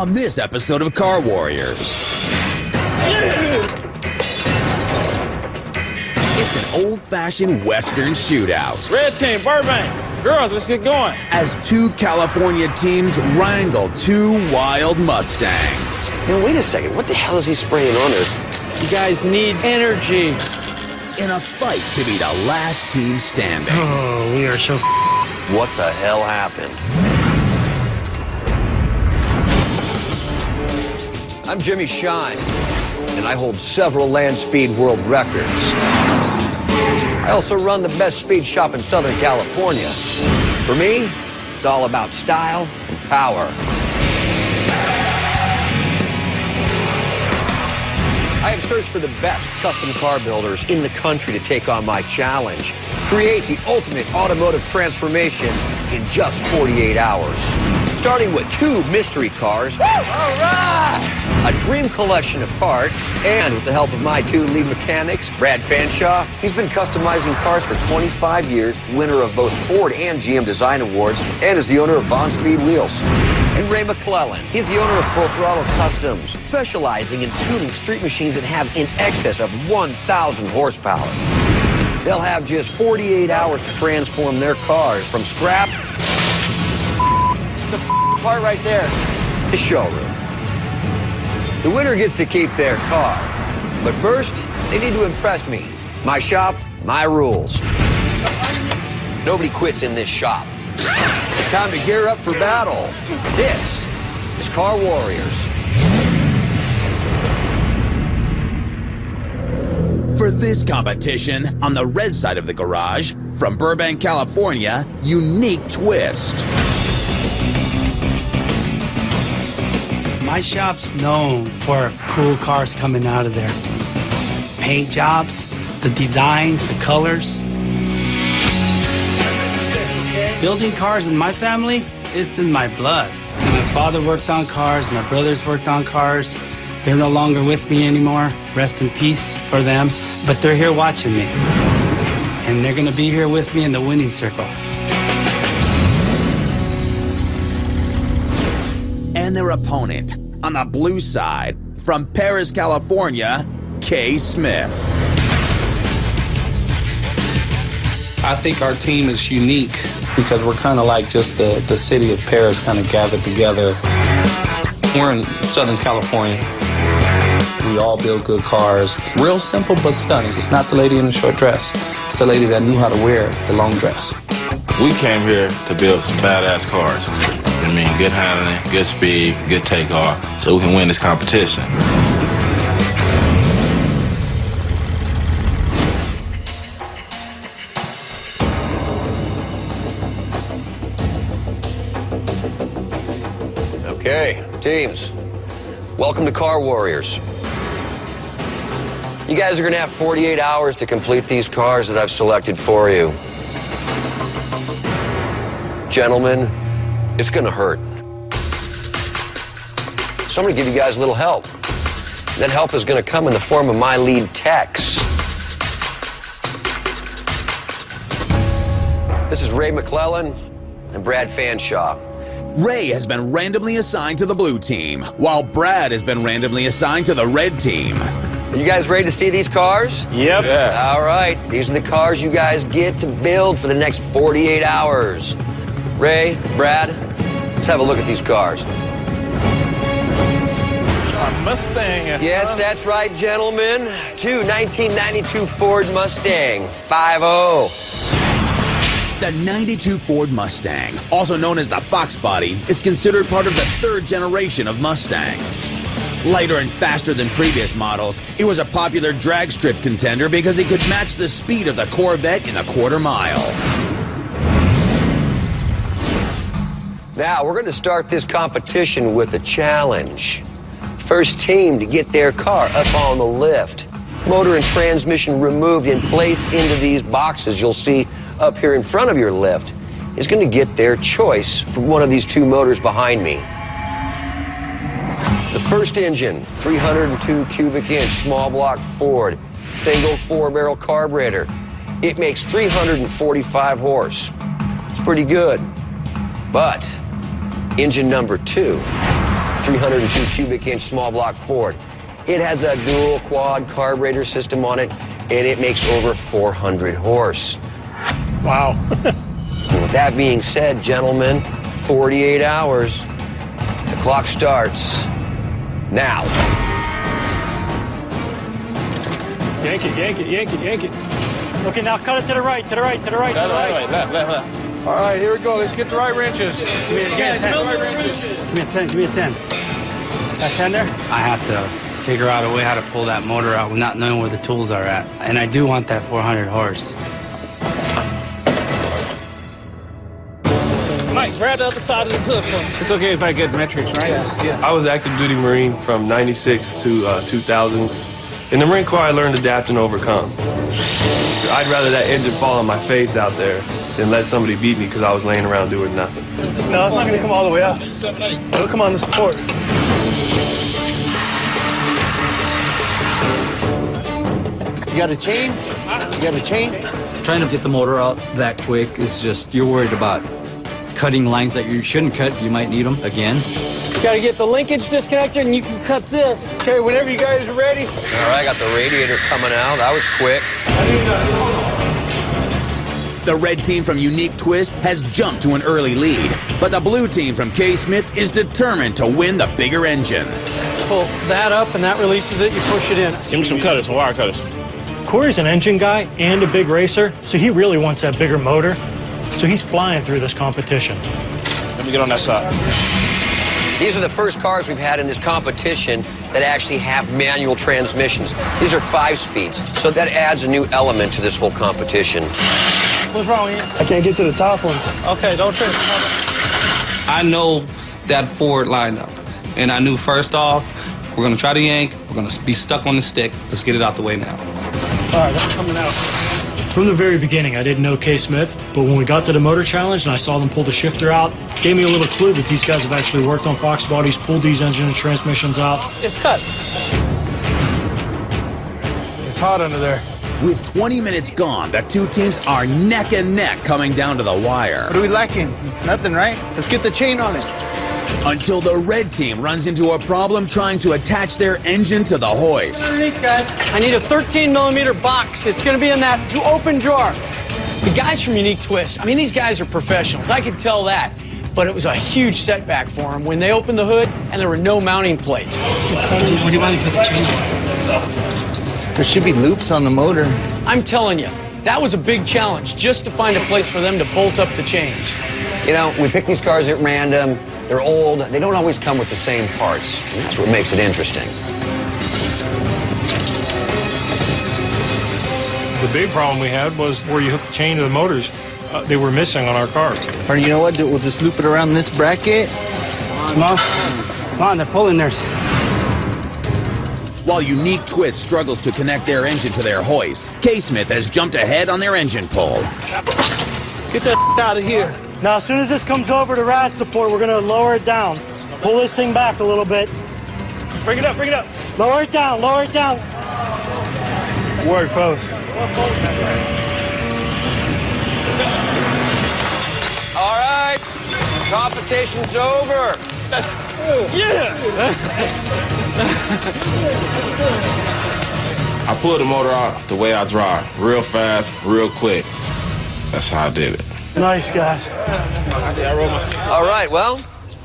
on this episode of Car Warriors. It's an old-fashioned Western shootout. Red team, Burbank. Girls, let's get going. As two California teams wrangle two wild Mustangs. Man, wait a second. What the hell is he spraying on us? You guys need energy. In a fight to be the last team standing. Oh, we are so What the hell happened? I'm Jimmy Shine, and I hold several land speed world records. I also run the best speed shop in Southern California. For me, it's all about style and power. I have searched for the best custom car builders in the country to take on my challenge. Create the ultimate automotive transformation in just 48 hours. Starting with 2 mystery cars. All right! A dream collection of parts, and with the help of my 2 lead mechanics, Brad Fanshaw. He's been customizing cars for 25 years, winner of both Ford and GM Design Awards, and is the owner of Bond Speed Wheels. And Ray McClellan. He's the owner of Full Throttle Customs, specializing in tuning street machines that have in excess of 1,000 horsepower. They'll have just 48 hours to transform their cars from scrap The part right there. to showroom. The winner gets to keep their car. But first, they need to impress me. My shop, my rules. Nobody quits in this shop. It's time to gear up for battle. This is Car Warriors. For this competition, on the red side of the garage, from Burbank, California, Unique Twist. My shop's known for cool cars coming out of there. Paint jobs, the designs, the colors. Building cars in my family, it's in my blood. My father worked on cars, my brothers worked on cars. They're no longer with me anymore. Rest in peace for them. But they're here watching me. And they're gonna be here with me in the winning circle. And their opponent, on the blue side, from Paris, California, K. Smith. I think our team is unique because we're kind of like just the city of Paris kind of gathered together. We're in Southern California. We all build good cars. Real simple but stunning. It's not the lady in the short dress. It's the lady that knew how to wear the long dress. We came here to build some badass cars. I mean, good handling, good speed, good takeoff, so we can win this competition. Okay, teams, welcome to Car Warriors. You guys are gonna have 48 hours to complete these cars that I've selected for you. Gentlemen, it's gonna hurt. So I'm gonna give you guys a little help. That help is gonna come in the form of my lead techs. This is Ray McClellan and Brad Fanshaw. Ray has been randomly assigned to the blue team, while Brad has been randomly assigned to the red team. Are you guys ready to see these cars? Yep. Yeah. All right, these are the cars you guys get to build for the next 48 hours. Ray, Brad, let's have a look at these cars. Our Mustang. Yes, that's right, gentlemen. 1992 Ford Mustang 5.0. The 92 Ford Mustang, also known as the Fox Body, is considered part of the 3rd generation of Mustangs. Lighter and faster than previous models, it was a popular drag strip contender because it could match the speed of the Corvette in a quarter mile. Now, we're going to start this competition with a challenge. First team to get their car up on the lift. Motor and transmission removed and placed into these boxes you'll see up here in front of your lift is going to get their choice from one of these 2 motors behind me. The first engine, 302 cubic inch small block Ford, single 4-barrel carburetor. It makes 345 horse. It's pretty good. But engine number 2, 302 cubic inch small block Ford. It has a dual quad carburetor system on it, and it makes over 400 horse. Wow. And with that being said, gentlemen, 48 hours. The clock starts now. Yank it, yank it, yank it, yank it. Okay, now cut it to the right, to the right, to the right, to the right. Left. All right, here we go. Let's get the right wrenches. Give me a 10. Give me a 10, give me a 10. Got 10 there? I have to figure out a way how to pull that motor out not knowing where the tools are at. And I do want that 400 horse. Mike, grab the other side of the hood for me. It's okay if I get metrics, right? Yeah. I was active duty Marine from 96 to 2000. In the Marine Corps, I learned to adapt and overcome. I'd rather that engine fall on my face out there than let somebody beat me because I was laying around doing nothing. No, it's not going to come all the way out. It'll come on the support. You got a chain? You got a chain? Trying to get the motor out that quick is just, you're worried about cutting lines that you shouldn't cut. You might need them again. You got to get the linkage disconnected, and you can cut this. Okay, whenever you guys are ready. All right, I got the radiator coming out. That was quick. The red team from Unique Twist has jumped to an early lead, but the blue team from K-Smith is determined to win the bigger engine. Pull that up, and that releases it. You push it in. Give me some cutters, some wire cutters. Corey's an engine guy and a big racer, so he really wants that bigger motor. So he's flying through this competition. Let me get on that side. These are the first cars we've had in this competition that actually have manual transmissions. These are 5-speeds, so that adds a new element to this whole competition. What's wrong with you? I can't get to the top ones. Okay, don't trip. I know that Ford lineup, and I knew first off, we're going to try to yank, we're going to be stuck on the stick. Let's get it out the way now. All right, that's coming out. From the very beginning, I didn't know K-Smith, but when we got to the motor challenge and I saw them pull the shifter out, it gave me a little clue that these guys have actually worked on Fox bodies, pulled these engine and transmissions out. It's cut. It's hot under there. With 20 minutes gone, the two teams are neck and neck coming down to the wire. What are we lacking? Nothing, right? Let's get the chain on it. Until the red team runs into a problem trying to attach their engine to the hoist. Underneath, guys. I need a 13-millimeter box. It's going to be in that open drawer. The guys from Unique Twist, I mean, these guys are professionals. I could tell that. But it was a huge setback for them when they opened the hood and there were no mounting plates. What do you want to put the chain on? There should be loops on the motor. I'm telling you, that was a big challenge just to find a place for them to bolt up the chains. You know, we pick these cars at random. They're old. They don't always come with the same parts. And that's what makes it interesting. The big problem we had was where you hook the chain to the motors. They were missing on our car. Or you know what? We'll just loop it around this bracket. Small. Come on, they're pulling theirs. While Unique Twist struggles to connect their engine to their hoist, K-Smith has jumped ahead on their engine pull. Get that out of here. Now, as soon as this comes over to rad support, we're going to lower it down. Pull this thing back a little bit. Bring it up, bring it up. Lower it down, lower it down. Word, folks. All right, competition's over. Yeah! I pulled the motor out the way I drive, real fast, real quick. That's how I did it. Nice, guys. All right, well,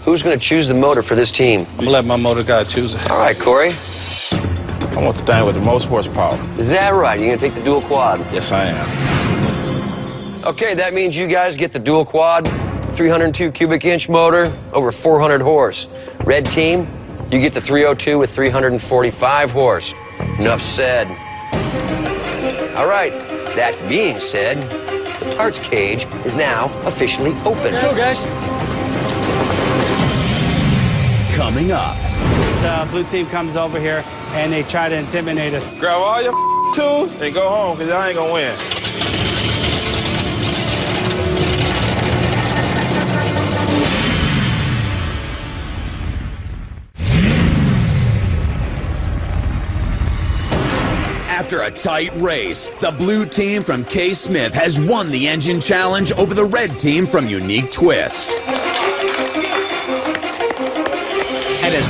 who's going to choose the motor for this team? I'm going to let my motor guy choose it. All right, Corey. I want the thing with the most horsepower. Is that right? You're going to take the dual quad? Yes, I am. Okay, that means you guys get the dual quad, 302 cubic inch motor, over 400 horse. Red team, you get the 302 with 345 horse. Enough said. All right, that being said, the parts cage is now officially open. Let's go, guys. Coming up. The blue team comes over here and they try to intimidate us. Grab all your tools and go home, because I ain't going to win. After a tight race, the blue team from K-Smith has won the engine challenge over the red team from Unique Twist. And as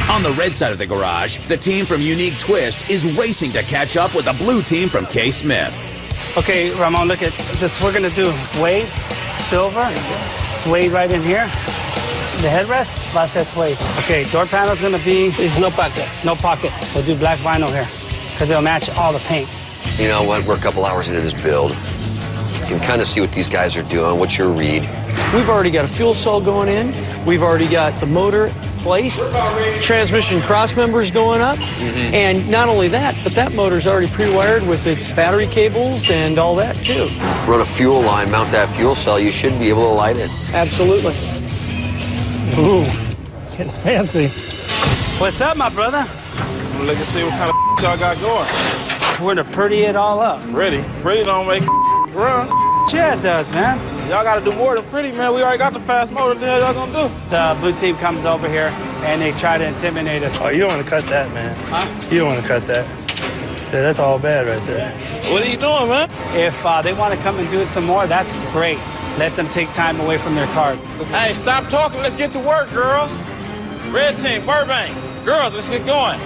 On the red side of the garage, the team from Unique Twist is racing to catch up with the blue team from K. Smith. Okay, Ramon, look at this. We're gonna do suede, silver, suede right in here. The headrest, va a ser suede. Okay, door panel's gonna be, there's no pocket. No pocket. We'll do black vinyl here, because it'll match all the paint. You know what? We're a couple hours into this build. You can kind of see what these guys are doing. What's your read? We've already got a fuel cell going in. We've already got the motor placed. Transmission cross members going up. And not only that, but that motor's already pre-wired with its battery cables and all that too. Run a fuel line, mount that fuel cell. You should be able to light it. Absolutely. Ooh, getting fancy. What's up, my brother? Look and see what kind of y'all got going. We're gonna pretty it all up. Pretty don't make run. Yeah, it does, man. Y'all gotta do more than pretty, man. We already got the fast motor. What the hell y'all gonna do? The blue team comes over here and they try to intimidate us. Oh, you don't want to cut that, man. Huh? You don't want to cut that. Yeah, that's all bad right there. What are you doing, man? If they want to come and do it some more, that's great. Let them take time away from their car. Hey, stop talking. Let's get to work, girls. Red team, Burbank. Girls, let's get going.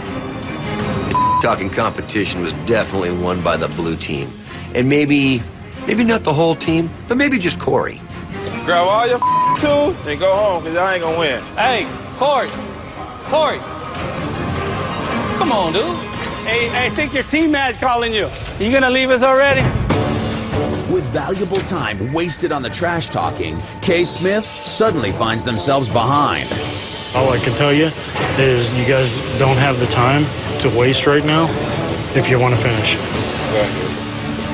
Talking competition was definitely won by the blue team. And maybe not the whole team, but maybe just Corey. Grab all your tools and go home, because y'all ain't gonna win. Hey, Corey. Come on, dude. Hey, I think your teammate's calling you. You gonna leave us already? With valuable time wasted on the trash talking, K. Smith suddenly finds themselves behind. All I can tell you is you guys don't have the time to waste right now if you want to finish.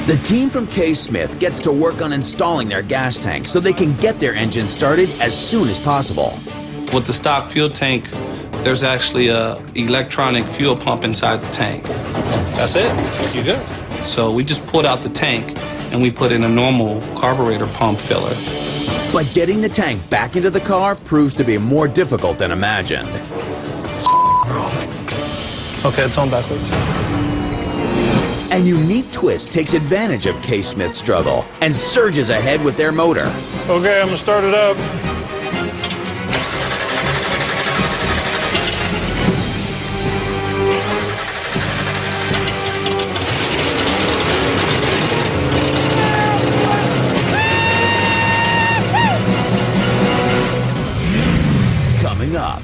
The team from K. Smith gets to work on installing their gas tank so they can get their engine started as soon as possible. With the stock fuel tank, there's actually a electronic fuel pump inside the tank. That's it. You good. So we just pulled out the tank and we put in a normal carburetor pump filler. But getting the tank back into the car proves to be more difficult than imagined. Okay, it's on backwards. A Unique Twist takes advantage of K. Smith's struggle and surges ahead with their motor. Okay, I'm gonna start it up. Coming up.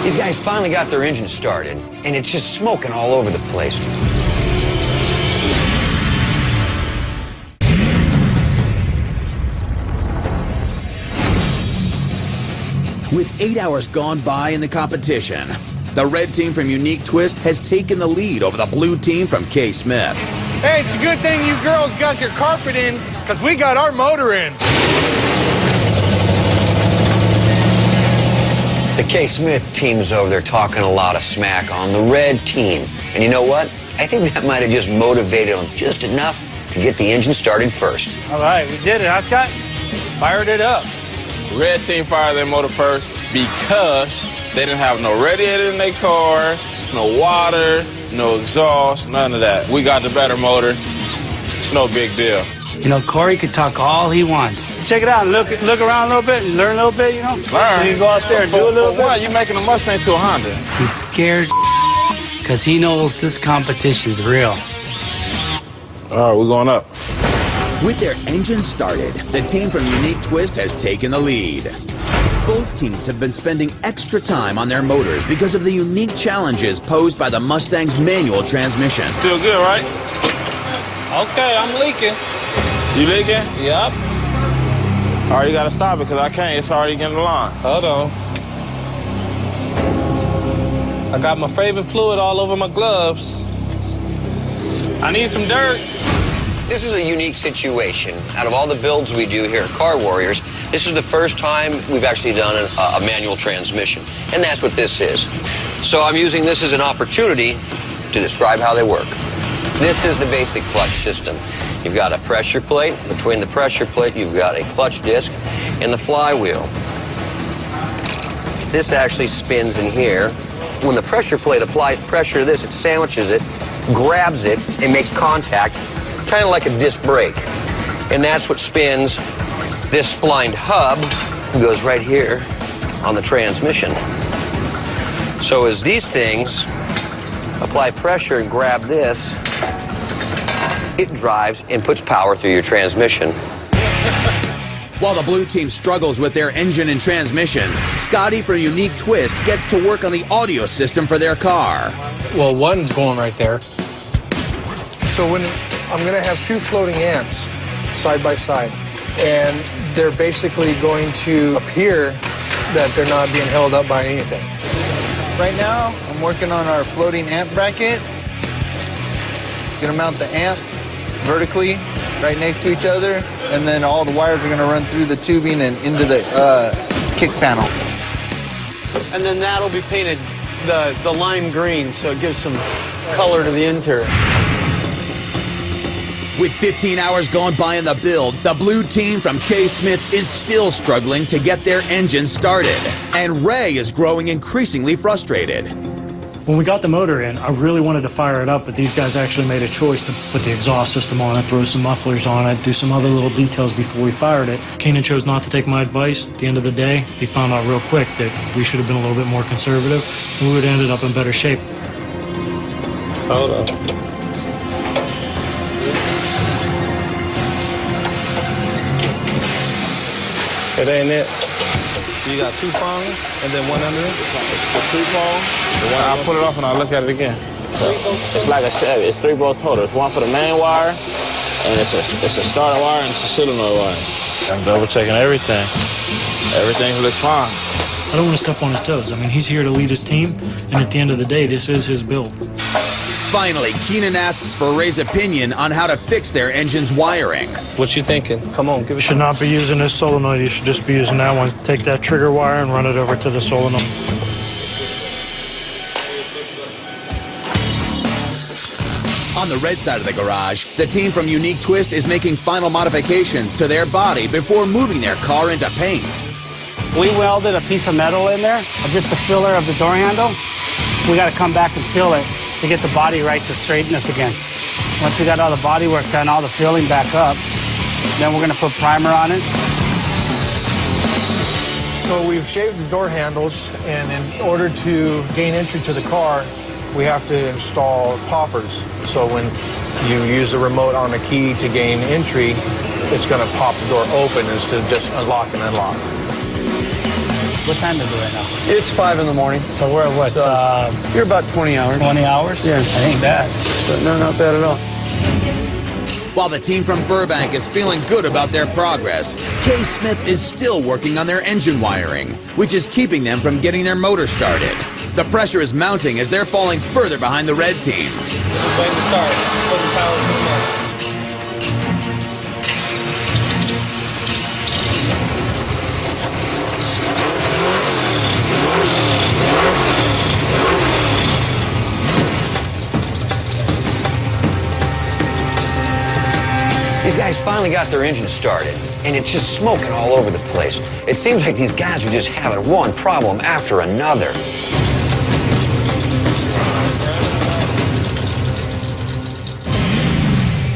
These guys finally got their engine started, and it's just smoking all over the place. With 8 hours gone by in the competition, the red team from Unique Twist has taken the lead over the blue team from K. Smith. Hey, it's a good thing you girls got your carpet in, because we got our motor in. The K. Smith team's over there talking a lot of smack on the red team. And you know what? I think that might have just motivated them just enough to get the engine started first. All right, we did it, huh, Scott? Fired it up. Red team fired their motor first because they didn't have no radiator in their car, no water, no exhaust, none of that. We got the better motor. It's no big deal. You know, Corey could talk all he wants. Check it out, look around a little bit and learn a little bit, you know? Learn. So you go out there and do a little bit. Why? You making a Mustang to a Honda? He's scared because he knows this competition's real. All right, we're going up. With their engine started, the team from Unique Twist has taken the lead. Both teams have been spending extra time on their motors because of the unique challenges posed by the Mustang's manual transmission. Feel good, right? Okay, I'm leaking. You leaking? Yep. All right, you got to stop it because I can't. It's already getting the line. Hold on. I got my favorite fluid all over my gloves. I need some dirt. This is a unique situation. Out of all the builds we do here at Car Warriors, this is the first time we've actually done a manual transmission. And that's what this is. So I'm using this as an opportunity to describe how they work. This is the basic clutch system. You've got a pressure plate. Between the pressure plate, you've got a clutch disc and the flywheel. This actually spins in here. When the pressure plate applies pressure to this, it sandwiches it, grabs it, and makes contact, kind of like a disc brake. And that's what spins this splined hub goes right here on the transmission. So as these things apply pressure and grab this, it drives and puts power through your transmission. While the blue team struggles with their engine and transmission, Scotty from Unique Twist gets to work on the audio system for their car. Well, one's going right there. So when I'm going to have two floating amps side by side, and they're basically going to appear that they're not being held up by anything. Right now, I'm working on our floating amp bracket. Gonna mount the amps vertically right next to each other, and then all the wires are gonna run through the tubing and into the kick panel. And then that'll be painted the lime green, so it gives some color to the interior. With 15 hours gone by in the build, the blue team from K. Smith is still struggling to get their engine started. And Ray is growing increasingly frustrated. When we got the motor in, I really wanted to fire it up, but these guys actually made a choice to put the exhaust system on it, throw some mufflers on it, do some other little details before we fired it. Keenan chose not to take my advice. At the end of the day, he found out real quick that we should have been a little bit more conservative, and we would have ended up in better shape. Hold on. It ain't it. You got two prongs and then one under it? The two prong. I'll put it off and I'll look at it again. So it's like a Chevy. It's 3 bolts total. It's one for the main wire, and it's a starter wire and it's a solenoid wire. I'm double checking everything. Everything looks fine. I don't want to step on his toes. I mean, he's here to lead his team, and at the end of the day, this is his build. Finally, Keenan asks for Ray's opinion on how to fix their engine's wiring. What you thinking? Come on, give it. You should not be using this solenoid. You should just be using that one. Take that trigger wire and run it over to the solenoid. On the red side of the garage, the team from Unique Twist is making final modifications to their body before moving their car into paint. We welded a piece of metal in there, just the filler of the door handle. We got to come back and fill it to get the body right to straighten us again. Once we got all the body work done, all the filling back up, then we're going to put primer on it. So we've shaved the door handles, and in order to gain entry to the car, we have to install poppers. So when you use the remote on the key to gain entry, it's going to pop the door open instead of just unlock and unlock. What time is it right now? It's 5 in the morning. So we're at what? You're about 20 hours. 20 hours? Yeah. That ain't bad. But no, not bad at all. While the team from Burbank is feeling good about their progress, K. Smith is still working on their engine wiring, which is keeping them from getting their motor started. The pressure is mounting as they're falling further behind the red team. Waiting to start. Put the power in the motor. These guys finally got their engine started, and it's just smoking all over the place. It seems like these guys are just having one problem after another.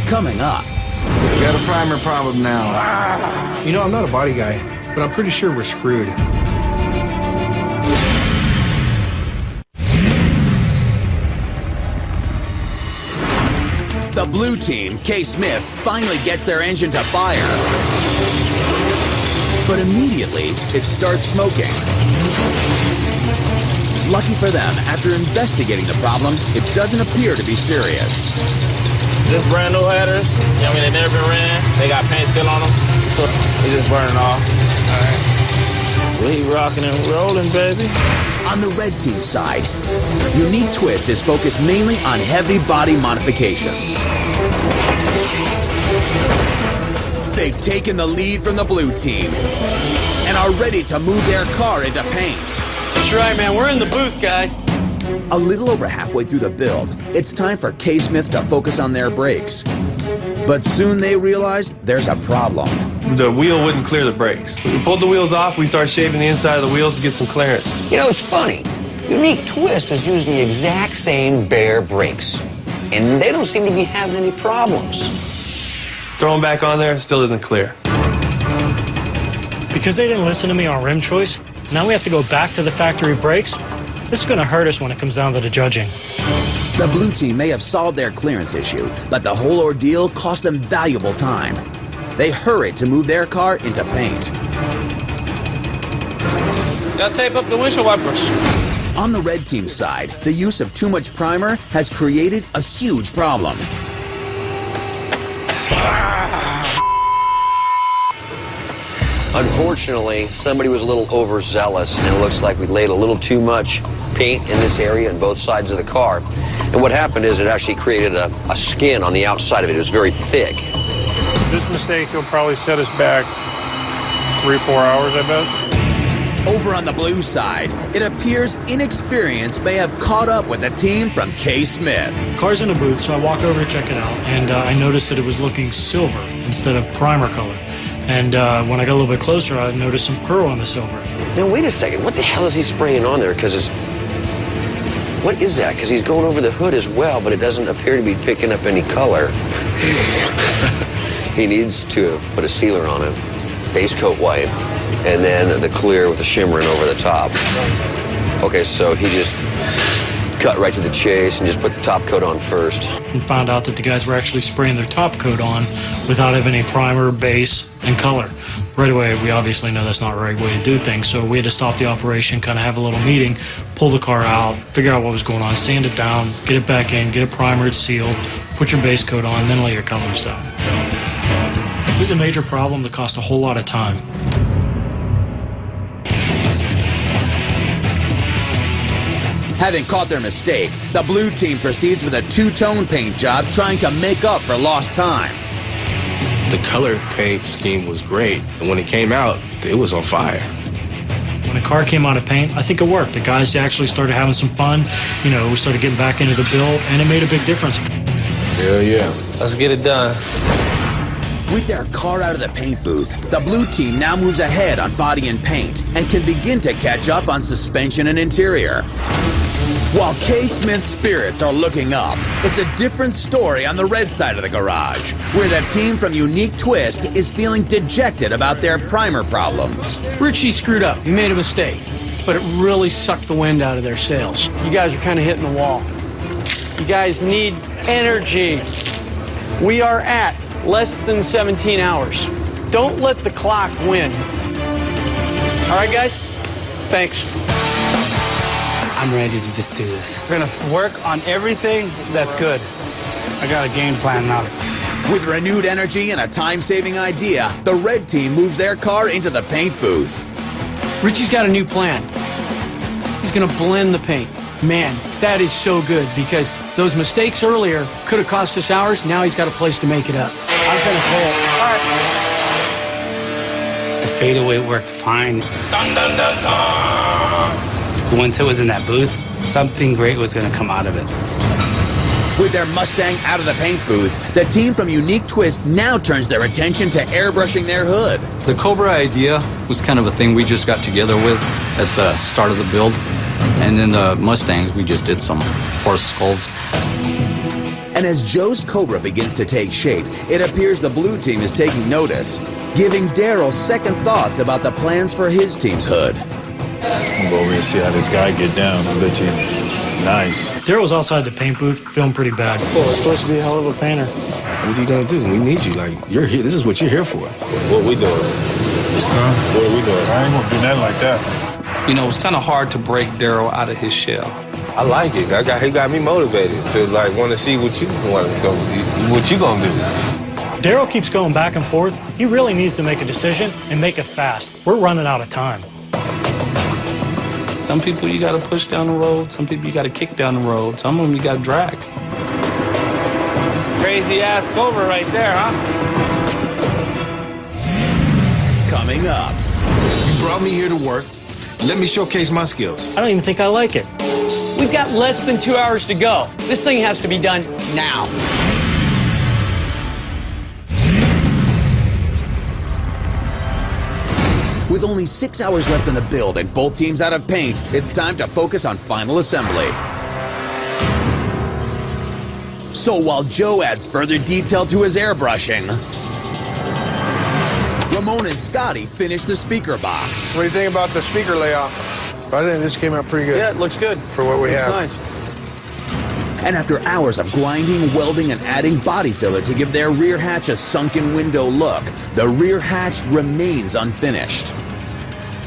Coming up. We got a primer problem now. You know, I'm not a body guy, but I'm pretty sure we're screwed. The blue team, K. Smith, finally gets their engine to fire. But immediately, it starts smoking. Lucky for them, after investigating the problem, it doesn't appear to be serious. Just brand new headers. I mean, they never been ran. They got paint still on them. So they just burning off. All right. We rocking and rolling, baby. On the red team side, Unique Twist is focused mainly on heavy body modifications. They've taken the lead from the blue team and are ready to move their car into paint. That's right, man. We're in the booth, guys. A little over halfway through the build, it's time for K. Smith to focus on their brakes. But soon they realize there's a problem. The wheel wouldn't clear the brakes. We pulled the wheels off, we started shaving the inside of the wheels to get some clearance. You know, it's funny. Unique Twist is using the exact same bare brakes, and they don't seem to be having any problems. Throw them back on there, still isn't clear. Because they didn't listen to me on rim choice, now we have to go back to the factory brakes. This is going to hurt us when it comes down to the judging. The blue team may have solved their clearance issue, but the whole ordeal cost them valuable time. They hurried to move their car into paint. Gotta tape up the windshield wipers. On the red team side, the use of too much primer has created a huge problem. Unfortunately, somebody was a little overzealous, and it looks like we laid a little too much paint in this area on both sides of the car. And what happened is it actually created a skin on the outside of it. It was very thick. This mistake will probably set us back 3-4 hours, I bet. Over on the blue side, it appears inexperience may have caught up with the team from K. Smith. Car's in a booth, so I walk over to check it out, and I noticed that it was looking silver instead of primer color. And when I got a little bit closer, I noticed some pearl on the silver. Now, wait a second. What the hell is he spraying on there? Because it's... What is that? Because he's going over the hood as well, but it doesn't appear to be picking up any color. He needs to put a sealer on it, base coat white, and then the clear with the shimmering over the top. Okay, so he just cut right to the chase and just put the top coat on first. And found out that the guys were actually spraying their top coat on without having any primer, base, and color. Right away, we obviously know that's not the right way to do things, so we had to stop the operation, kind of have a little meeting, pull the car out, figure out what was going on, sand it down, get it back in, get it primered, sealed, put your base coat on, then lay your colors down. It was a major problem that cost a whole lot of time. Having caught their mistake, the blue team proceeds with a two-tone paint job trying to make up for lost time. The color paint scheme was great, and when it came out, it was on fire. When the car came out of paint, I think it worked. The guys actually started having some fun. You know, we started getting back into the build, and it made a big difference. Hell yeah. Let's get it done. With their car out of the paint booth, the blue team now moves ahead on body and paint and can begin to catch up on suspension and interior. While K. Smith's spirits are looking up, it's a different story on the red side of the garage, where the team from Unique Twist is feeling dejected about their primer problems. Richie screwed up. He made a mistake, but it really sucked the wind out of their sails. You guys are kind of hitting the wall. You guys need energy. We are at less than 17 hours. Don't let the clock win. All right, guys? Thanks. I'm ready to just do this. We're gonna work on everything that's good. I got a game plan now. With renewed energy and a time-saving idea, the red team moves their car into the paint booth. Richie's got a new plan. He's gonna blend the paint. Man, that is so good because those mistakes earlier could have cost us hours. Now he's got a place to make it up. I'm gonna play it. All right. The fadeaway worked fine. Dun, dun, dun, dun. Once it was in that booth, something great was going to come out of it. With their Mustang out of the paint booth, the team from Unique Twist now turns their attention to airbrushing their hood. The Cobra idea was kind of a thing we just got together with at the start of the build. And then the Mustangs, we just did some horse skulls. And as Joe's Cobra begins to take shape, it appears the blue team is taking notice, giving Daryl second thoughts about the plans for his team's hood. We'll go over and see how this guy get down. I bet you nice. Daryl was outside the paint booth, feeling pretty bad. Well, it's supposed to be a hell of a painter. What are you gonna do? We need you. Like, you're here. This is what you're here for. What we doing? What are we doing? I ain't gonna do nothing like that. You know, it's kind of hard to break Daryl out of his shell. I like it. He got me motivated to like want to see what you want to do. What you gonna do? Daryl keeps going back and forth. He really needs to make a decision and make it fast. We're running out of time. Some people you gotta push down the road, some people you gotta kick down the road, some of them you gotta drag. Crazy ass Cobra right there, huh? Coming up. You brought me here to work. Let me showcase my skills. I don't even think I like it. We've got less than 2 hours to go. This thing has to be done now. With only 6 hours left in the build and both teams out of paint, it's time to focus on final assembly. So while Joe adds further detail to his airbrushing, Ramon and Scotty finish the speaker box. What do you think about the speaker layout? I think this came out pretty good. Yeah, it looks good. For what we have. Nice. And after hours of grinding, welding, and adding body filler to give their rear hatch a sunken window look, the rear hatch remains unfinished.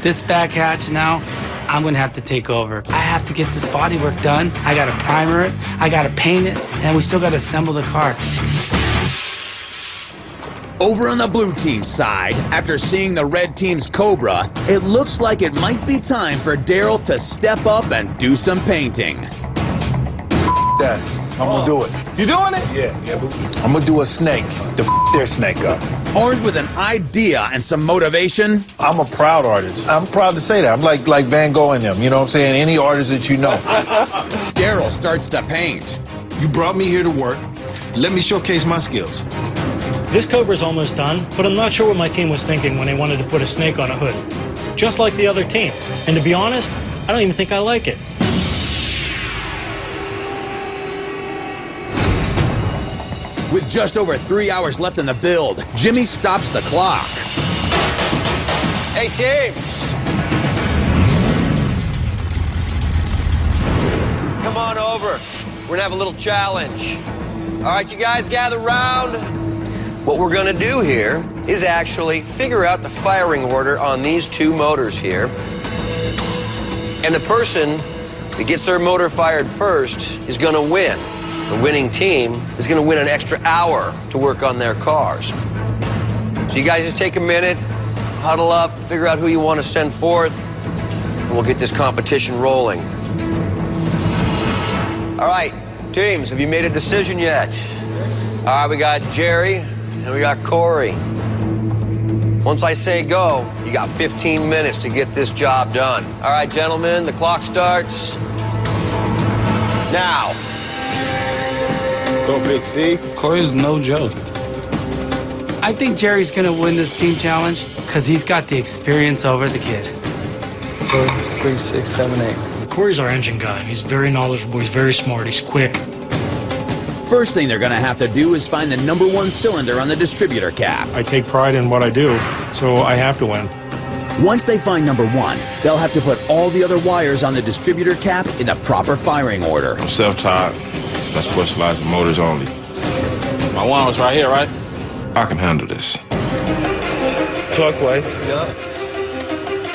This back hatch now, I'm gonna have to take over. I have to get this bodywork done. I gotta primer it, I gotta paint it, and we still gotta assemble the car. Over on the blue team side, after seeing the red team's Cobra, it looks like it might be time for Daryl to step up and do some painting. That. I'm gonna do it. You doing it? Yeah. I'm gonna do a snake. Their snake up. Armed with an idea and some motivation, I'm a proud artist. I'm proud to say that. I'm like Van Gogh in them. You know what I'm saying? Any artist that you know. Daryl starts to paint. You brought me here to work. Let me showcase my skills. This Cobra's almost done, but I'm not sure what my team was thinking when they wanted to put a snake on a hood. Just like the other team. And to be honest, I don't even think I like it. With just over 3 hours left in the build, Jimmy stops the clock. Hey, teams. Come on over. We're gonna have a little challenge. All right, you guys gather round. What we're gonna do here is actually figure out the firing order on these two motors here. And the person that gets their motor fired first is gonna win. The winning team is gonna win an extra hour to work on their cars. So you guys just take a minute, huddle up, figure out who you wanna send forth, and we'll get this competition rolling. All right, teams, have you made a decision yet? All right, we got Jerry and we got Corey. Once I say go, you got 15 minutes to get this job done. All right, gentlemen, the clock starts now. Go Big C. Corey's no joke. I think Jerry's gonna win this team challenge because he's got the experience over the kid. 4, 3, 6, 7, 8. Corey's our engine guy. He's very knowledgeable, he's very smart, he's quick. First thing they're gonna have to do is find the #1 cylinder on the distributor cap. I take pride in what I do, so I have to win. Once they find #1, they'll have to put all the other wires on the distributor cap in the proper firing order. I'm self-taught. I specialize in motors only. My one was right here, right? I can handle this. Clockwise. Yeah.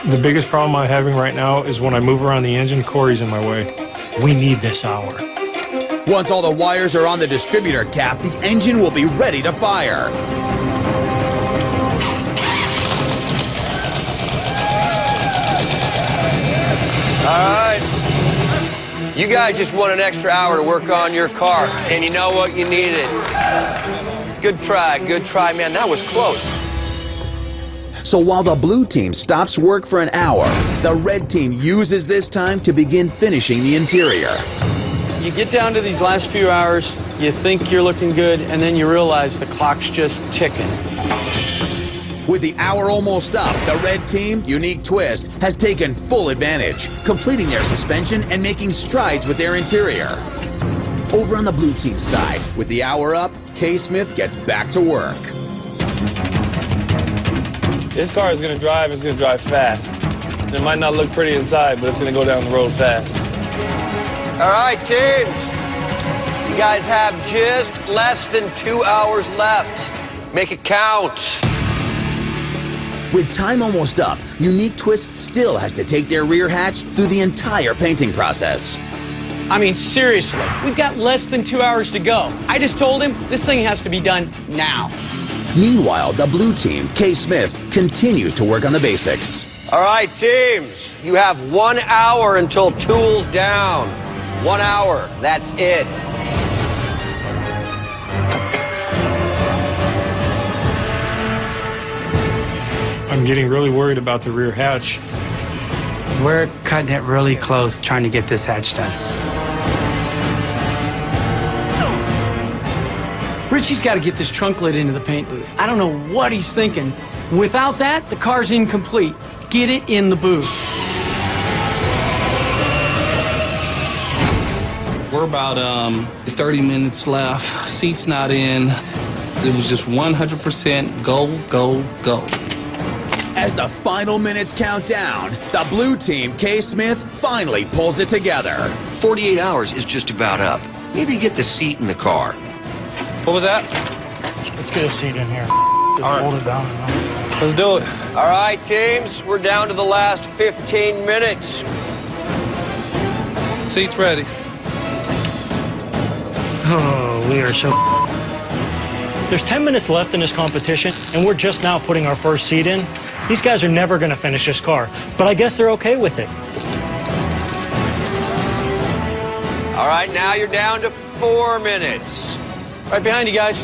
The biggest problem I'm having right now is when I move around the engine, Corey's in my way. We need this hour. Once all the wires are on the distributor cap, the engine will be ready to fire. All right. You guys just want an extra hour to work on your car, and you know what? You need it. Good try, man. That was close. So while the blue team stops work for an hour, the red team uses this time to begin finishing the interior. You get down to these last few hours, you think you're looking good, and then you realize the clock's just ticking. With the hour almost up, the red team, Unique Twist, has taken full advantage, completing their suspension and making strides with their interior. Over on the blue team side, with the hour up, K. Smith gets back to work. This car is going to drive, it's going to drive fast. It might not look pretty inside, but it's going to go down the road fast. All right, teams. You guys have just less than 2 hours left. Make it count. With time almost up, Unique Twist still has to take their rear hatch through the entire painting process. I mean, seriously, we've got less than 2 hours to go. I just told him this thing has to be done now. Meanwhile, the blue team, K. Smith, continues to work on the basics. All right, teams. You have 1 hour until tools down. 1 hour. That's it. I'm getting really worried about the rear hatch. We're cutting it really close trying to get this hatch done. Richie's got to get this trunk lid into the paint booth. I don't know what he's thinking. Without that, the car's incomplete. Get it in the booth. We're about 30 minutes left. Seat's not in. It was just 100% go, go, go. As the final minutes count down, the blue team, K. Smith, finally pulls it together. 48 hours is just about up. Maybe get the seat in the car. What was that? Let's get a seat in here. Just hold it down. Let's do it. All right, teams, we're down to the last 15 minutes. Seat's ready. Oh, we are so... There's 10 minutes left in this competition, and we're just now putting our first seat in. These guys are never going to finish this car, but I guess they're okay with it. All right, now you're down to 4 minutes. Right behind you guys.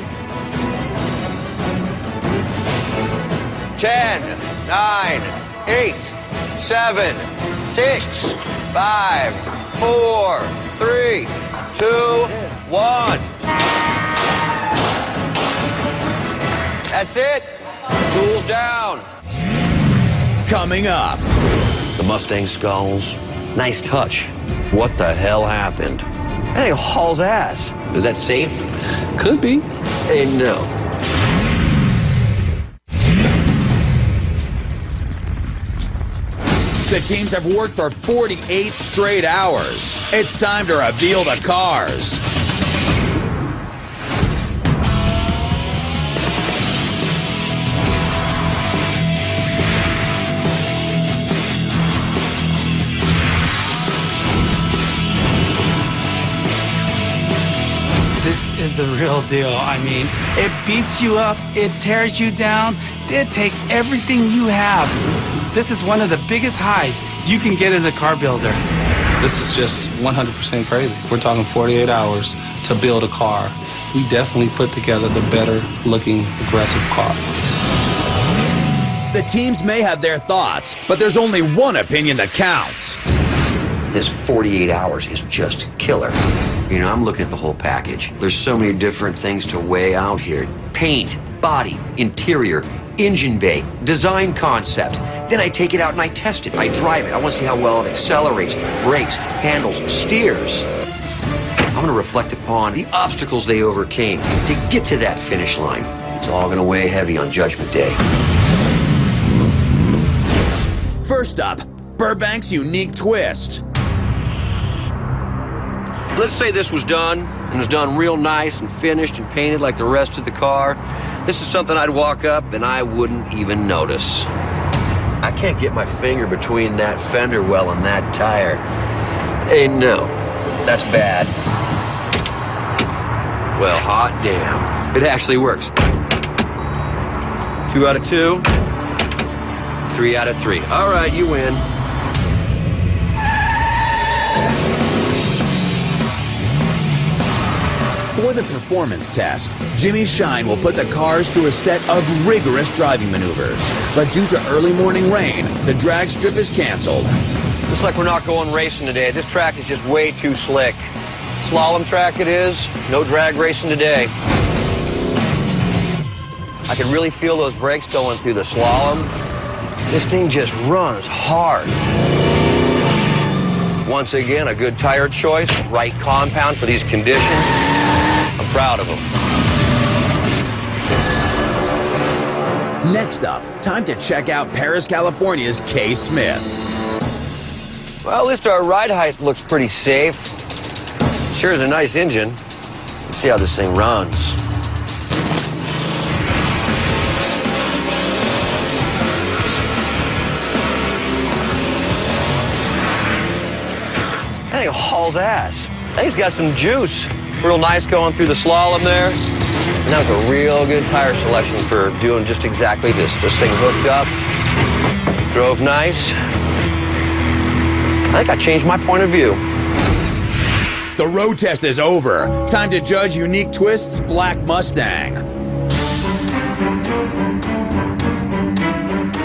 10, 9, 8, 7, 6, 5, 4, 3, 2, 1. That's it. Tools down. Coming up. The Mustang skulls. Nice touch. What the hell happened? That thing hauls ass. Is that safe? Could be. Hey, no. The teams have worked for 48 straight hours. It's time to reveal the cars. This is the real deal. I mean, it beats you up, it tears you down, it takes everything you have. This is one of the biggest highs you can get as a car builder. This is just 100% crazy. We're talking 48 hours to build a car. We definitely put together the better looking, aggressive car. The teams may have their thoughts, but there's only one opinion that counts. This 48 hours is just killer. You know, I'm looking at the whole package. There's so many different things to weigh out here. Paint, body, interior, engine bay, design concept. Then I take it out and I test it. I drive it. I want to see how well it accelerates, brakes, handles, steers. I'm going to reflect upon the obstacles they overcame to get to that finish line. It's all going to weigh heavy on Judgment Day. First up, Burbank's unique twist. Let's say this was done, and was done real nice and finished and painted like the rest of the car. This is something I'd walk up and I wouldn't even notice. I can't get my finger between that fender well and that tire. Hey, no, that's bad. Well, hot damn. It actually works. 2 out of 2. 3 out of 3. All right, you win. For the performance test, Jimmy Shine will put the cars through a set of rigorous driving maneuvers. But due to early morning rain, the drag strip is canceled. Looks like we're not going racing today. This track is just way too slick. Slalom track it is. No drag racing today. I can really feel those brakes going through the slalom. This thing just runs hard. Once again, a good tire choice, right compound for these conditions. I'm proud of them. Next up, time to check out Paris, California's K. Smith. Well, at least our ride height looks pretty safe. Sure is a nice engine. Let's see how this thing runs. That thing hauls ass. I think it's got some juice. Real nice going through the slalom there. And that was a real good tire selection for doing just exactly this. This thing hooked up, drove nice. I think I changed my point of view. The road test is over. Time to judge Unique Twist's Black Mustang.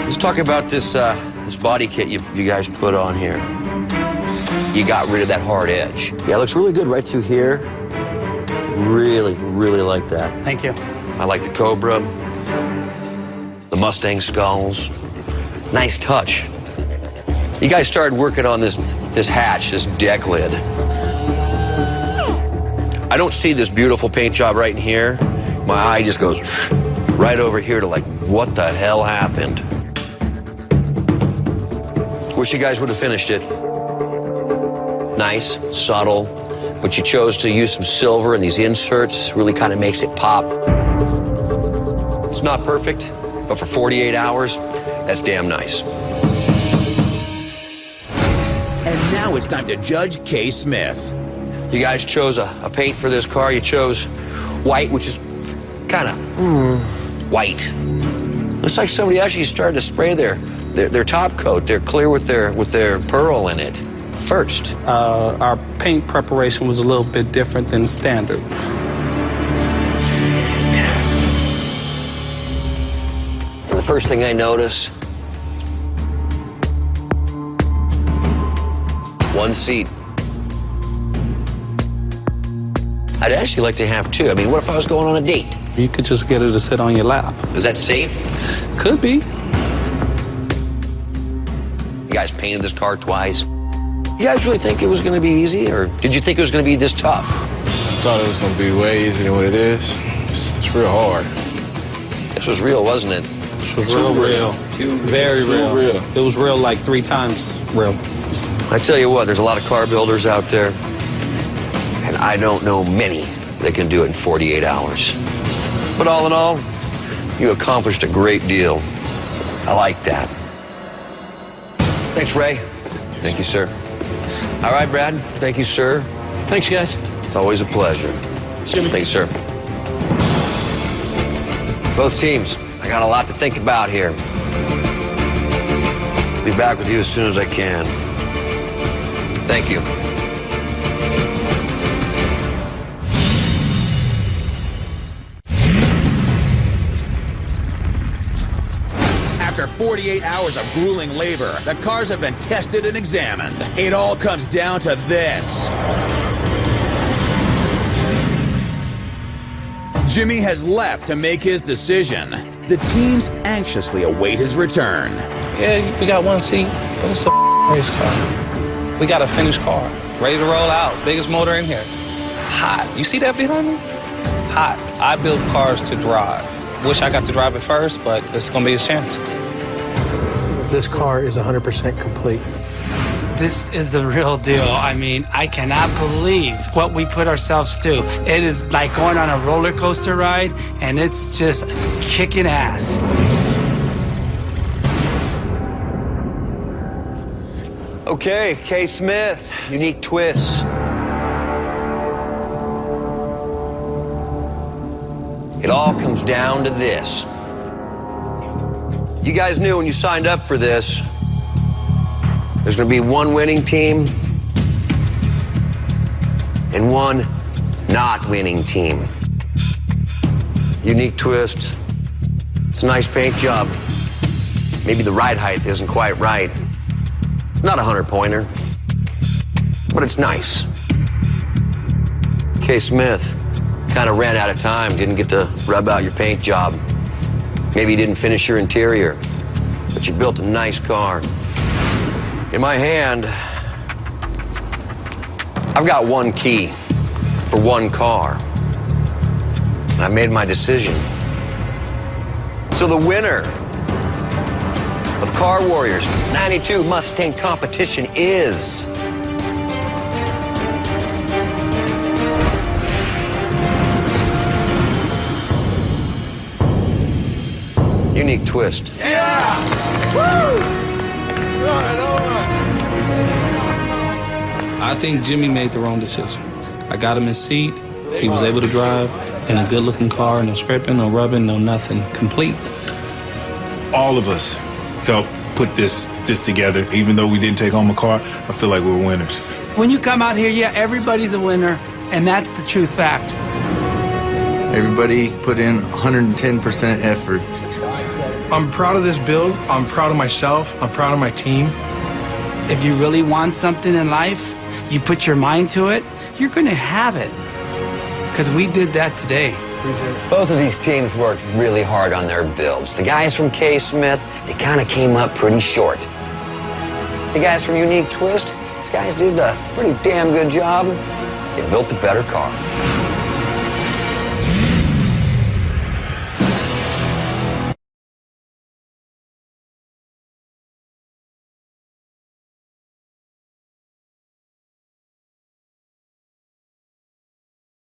Let's talk about this this body kit you guys put on here. You got rid of that hard edge. Yeah, it looks really good right through here. Really, really like that. Thank you. I like the Cobra, the Mustang skulls. Nice touch. You guys started working on this hatch, this deck lid. I don't see this beautiful paint job right in here. My eye just goes right over here to like, what the hell happened? Wish you guys would have finished it. Nice, subtle, but you chose to use some silver and these inserts really kind of makes it pop. It's not perfect, but for 48 hours, that's damn nice. And now it's time to judge K. Smith. You guys chose a paint for this car. You chose white, which is kind of white. Looks like somebody actually started to spray their top coat. They're clear with their pearl in it first. Our paint preparation was a little bit different than standard. And the first thing I notice, one seat. I'd actually like to have two. I mean, what if I was going on a date? You could just get her to sit on your lap. Is that safe? Could be. You guys painted this car twice. You guys really think it was going to be easy, or did you think it was going to be this tough? I thought it was going to be way easier than what it is. It's real hard. This was real, wasn't it? It was real. Very real. It was real like 3 times real. I tell you what, there's a lot of car builders out there, and I don't know many that can do it in 48 hours. But all in all, you accomplished a great deal. I like that. Thanks, Ray. Thank you, sir. All right, Brad. Thank you, sir. Thanks, guys. It's always a pleasure. Jimmy. Thanks, sir. Both teams, I got a lot to think about here. Be back with you as soon as I can. Thank you. After 48 hours of grueling labor, the cars have been tested and examined. It all comes down to this. Jimmy has left to make his decision. The teams anxiously await his return. Yeah, we got one seat, but it's a race car. We got a finished car, ready to roll out. Biggest motor in here. Hot. You see that behind me? Hot. I build cars to drive. Wish I got to drive it first, but it's gonna be his chance. This car is 100% complete. This is the real deal. I mean, I cannot believe what we put ourselves to. It is like going on a roller coaster ride, and it's just kicking ass. Okay, K. Smith, unique twists. It all comes down to this. You guys knew when you signed up for this, there's going to be one winning team and one not winning team. Unique twist. It's a nice paint job. Maybe the ride height isn't quite right. Not a 100-pointer, but it's nice. K. Smith kind of ran out of time, didn't get to rub out your paint job. Maybe you didn't finish your interior, but you built a nice car. In my hand, I've got one key for one car. And I made my decision. So the winner of Car Warriors 92 Mustang competition is... Unique twist. Yeah! Woo! All right. I think Jimmy made the wrong decision. I got him his seat. He was able to drive in a good-looking car, no scraping, no rubbing, no nothing. Complete. All of us helped put this together. Even though we didn't take home a car, I feel like we're winners. When you come out here, yeah, everybody's a winner, and that's the true fact. Everybody put in 110% effort. I'm proud of this build. I'm proud of myself. I'm proud of my team. If you really want something in life, you put your mind to it, you're going to have it. Because we did that today. Both of these teams worked really hard on their builds. The guys from K. Smith, they kind of came up pretty short. The guys from Unique Twist, these guys did a pretty damn good job. They built the better car.